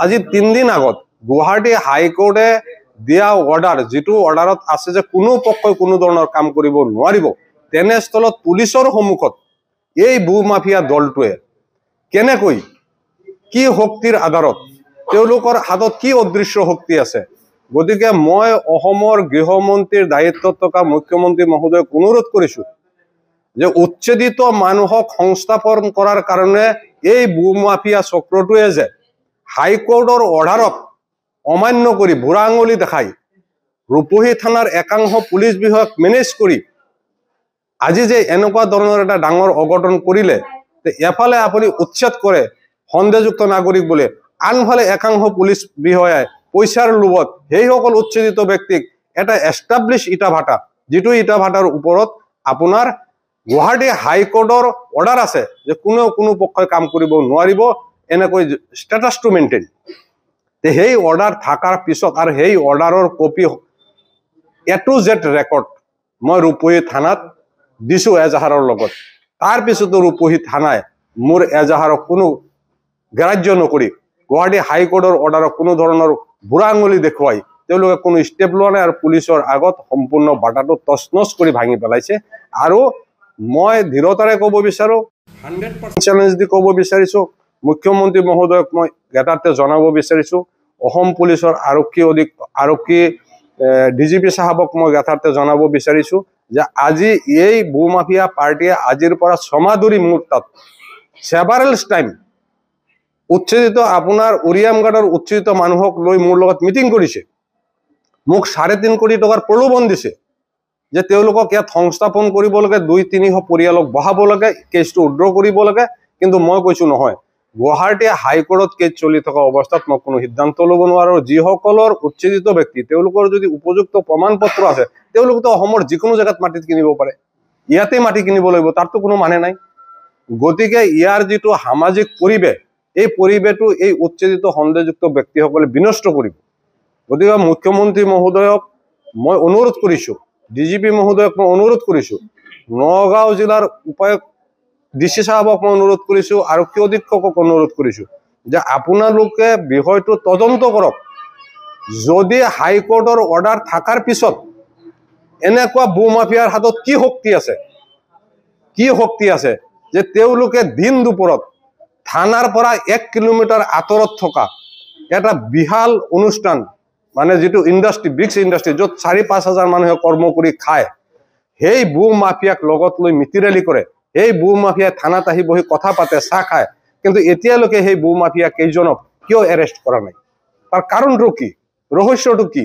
আজি 3 দিন আগত গুৱাহাটী হাইকোৰ্টে দিয়া অৰ্ডাৰ যেটো অৰ্ডাৰত আছে যে কোনো পক্ষই কোনো ধৰনেৰ কাম কৰিব নোৱাৰিব তেনেস্থলত পুলিচৰ সন্মুখত এই ভূ মাফিয়া দলটোৱে কেনেকৈ কি শক্তিৰ আধাৰত তেওঁলোকৰ হাতত কি অদৃশ্য শক্তি আছে গতিকে মই অসমৰ গৃহমন্ত্ৰীৰ দায়িত্বত থকা মুখ্যমন্ত্ৰী মহোদয়ক অনুৰোধ কৰিছো যে উচ্ছেদিত মানুহক সংস্থাপন কৰাৰ কাৰণে এই ভূ মাফিয়া চক্ৰটোৱে যে হাইকোৰ্টৰ অৰ্ডাৰক অমান্য কৰি বুঢ়া আঙুলি দেখাই ৰূপহী থানাৰ একাংশ পুলিচ বিভাগ মেনেজ কৰি আজি যে এনেকুৱা ধৰণৰ এটা ডাঙৰ অঘটন কৰিলে এফালে আপুনি উচ্ছেদ কৰে সন্দেহযুক্ত নাগৰিক বলে আনফালে একাংশ পুলিচ বিষয়াই পইচাৰ লোভত সেই সকল উচ্ছেদিত ব্যক্তিক এটা এষ্টাব্লিছ ইটা ভাটা যেটো ইটা ভাটাৰ ওপৰত আপোনাৰ গুৱাহাটী হাইকোৰ্টৰ অৰ্ডাৰ আছে যে কোনো পক্ষই কাম কৰিব নোৱাৰিব এনেকৈ ষ্টেটাছটো মেইনটেইন তে সেই অৰ্ডাৰ থাকাৰ পিছত আৰু সেই অৰ্ডাৰৰ copy A to Z record মই ৰূপহী থানাত দিছো এজাহাৰৰ লগত তাৰ পিছতো ৰূপহী থানাই মোৰ এজাহাৰক কোনো গ্ৰাহ্য নকৰি গুৱাহাটী হাইকোৰ্টৰ অৰ্ডাৰক কোনো ধৰণৰ বুঢ়া আঙুলি দেখুৱাই তেওঁলোকে কোনো ষ্টেপ লোৱা নাই আৰু পুলিচৰ আগত সম্পূৰ্ণ বাটাটো তছনছ কৰি ভাঙি পেলাইছে আৰু মই ধীৰতাৰে ক'ব বিচাৰো 100% চ্যালেঞ্জ দি ক'ব বিচাৰিছো মুখ্যমন্ত্ৰী মহোদয়ক মই গেটাতে জনাব বিচাৰিছো অসম পুলিচৰ আৰক্ষী ডিজিপি সাহেবক মই গেটাতে জনাব বিচাৰিছো যে আজি এই ভূ মাফিয়া পাৰ্টিয়ে আজিৰ পৰা সমাদুৰি মোৰ তাত সেভাৰেলছ টাইম উচ্ছেদিত আপোনাৰ উৰিয়ামগাডৰ উচ্ছেদিত মানুহক লৈ মোৰ লগত মিটিং কৰিছে মোক 3.5 কোটি টকাৰ প্ৰলোভন দিছে যে তেওঁলোকক ইয়াত সংস্থাপন কৰিব লাগে 2-300 পৰিয়ালক বহাব লাগে কেছটো উদ্ৰ কৰিব লাগে কিন্তু মই কৈছো নহয় গুৱাহাটী হাইকোৰ্টত কেছ চলি থকা অৱস্থাত মই কোনো সিদ্ধান্ত ল'ব নোৱাৰো যিসকলৰ উচ্ছেদিত ব্যক্তি তেওঁলোকৰ যদি উপযুক্ত প্ৰমাণপত্ৰ আছে তেওঁলোকতো অসমৰ যিকোনো জায়গাত মাটি কিনিব পাৰে ইয়াতে মাটি কিনিব লাগিব তাৰতো কোনো মানে নাই গতিকে ইয়াৰ যেটো সামাজিক পৰিবেশ এই পৰিবেশটো এই উচ্ছেদিত সন্দেহযুক্ত ব্যক্তিসকলে বিনষ্ট কৰিব গতিকে মুখ্যমন্ত্ৰী মহোদয়ক মই অনুৰোধ কৰিছো ডিজিপি মহোদয়ক মই অনুৰোধ কৰিছো নগাঁও জিলাৰ উপায়ুক্ত ডিসি সাহেবক মই অনুৰোধ কৰিছো আৰক্ষী অধীক্ষকক অনুৰোধ কৰিছো যে আপোনালোকে বিষয়টো তদন্ত কৰক যদি হাইকোৰ্টৰ অৰ্ডাৰ থাকাৰ পিছত এনেকুৱা ভূ মাফিয়াৰ হাতত কি শক্তি আছে যে তেওঁলোকে দিন দুপৰত থানাৰ পৰা 1 কিলোমিটাৰ আঁতৰত থকা এটা বিহাল অনুষ্ঠান মানে যেটো ইন্ডাস্ট্ৰি ব্ৰিক্স ইন্ডাস্ট্ৰি যত 4-5 হাজাৰ মানুহে কৰ্ম কৰি খায় সেই ভূ মাফিয়াক লগত লৈ মিতিৰালি কৰে এই ভূ মাফিয়া থানাত আহি বহি কথা পাতে চা খায় কিন্তু এতিয়ালৈকে সেই ভূ মাফিয়া কেইজনক কিয় এৰেষ্ট কৰা নাই তাৰ কাৰণটো কি ৰহস্যটো কি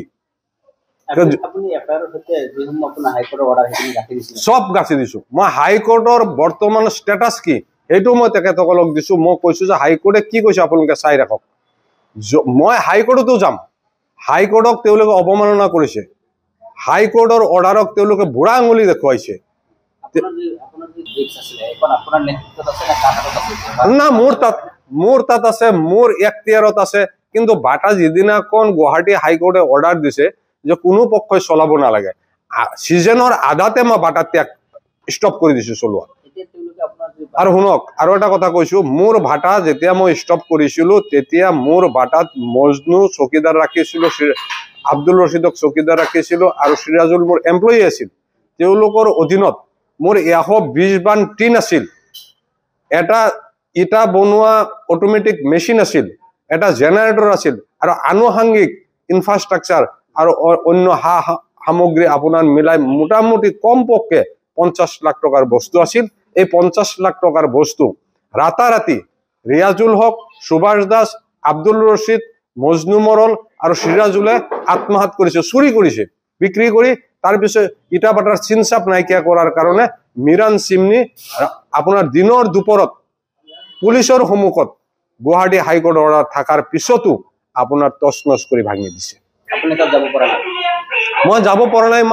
আপুনি এফআইআৰ হতে যিসমূহ আপোনাৰ হাইকোৰ্টৰ অৰ্ডাৰ হেখিনি গাঠি দিছিল সব গাঠি দিছো মই হাইকোৰ্টৰ বৰ্তমান ষ্টেটাছ কি হেতু মই তেখেতসকলক দিছো মই কৈছো যে হাইকোৰ্টে কি কৈছে আপোনালোকে চাই ৰাখক মই হাইকোৰ্টতো যাম হাইকোৰ্টক তেওঁলোকে অবমাননা কৰিছে হাইকোৰ্টৰ অৰ্ডাৰক তেওঁলোকে বুঢ়া আঙুলি দেখুৱাইছে না মোৰ তাত আছে মোৰ এখতিয়াৰত আছে কিন্তু বাটা যিদিনাখন গুৱাহাটী হাইকোৰ্টে অৰ্ডাৰ দিছে যে কোনো পক্ষই চলাব নালাগে সিজনৰ আধাতে মই বাটা ত্যাগ ষ্টপ কৰি দিছো চলোৱা আৰু শুনক আৰু এটা কথা কৈছো মোৰ ভাটা যেতিয়া মই ষ্টপ কৰিছিলো তেতিয়া মোৰ বাটাত মজনু চকীদাৰ ৰাখিছিলো আব্দুল ৰশিদক চকীদাৰ ৰাখিছিলো আৰু সিৰাজুল মোৰ এমপ্লয়ি আছিল তেওঁলোকৰ অধীনত মোৰ 120 বান টিন আছিল এটা ইটা বনোৱা অটোমেটিক মেচিন আছিল এটা জেনাৰেটৰ আছিল আৰু আনুষঙ্গিক ইনফ্ৰাষ্ট্ৰাকচাৰ আৰু অন্য সামগ্ৰী আপোনাৰ মিলাই মোটামুটি কমপক্ষে 50 লাখ টকাৰ বস্তু আছিল এই 50 লাখ টকাৰ বস্তু ৰাতাৰাতি ৰিয়াজুল হক সুভাষ দাস আব্দুল ৰশিদ মজনু মৰল আৰু সিৰাজুলে আত্মহাত কৰিছে চুৰি কৰিছে বিক্ৰী কৰি তাৰ পিছত ইটা বাটাৰ চিনচাপ নাইকিয়া কৰাৰ কাৰণে মিৰান চিমনি আপোনাৰ দিনৰ দুপৰত পুলিচৰ সন্মুখত গুৱাহাটী হাইকোৰ্ট অৰ্ডাৰ থাকাৰ পিছতো আপোনাৰ তছনছ কৰি ভাঙি দিছে আপুনি তাত যাব পৰা নাই মই যাব পৰা নাই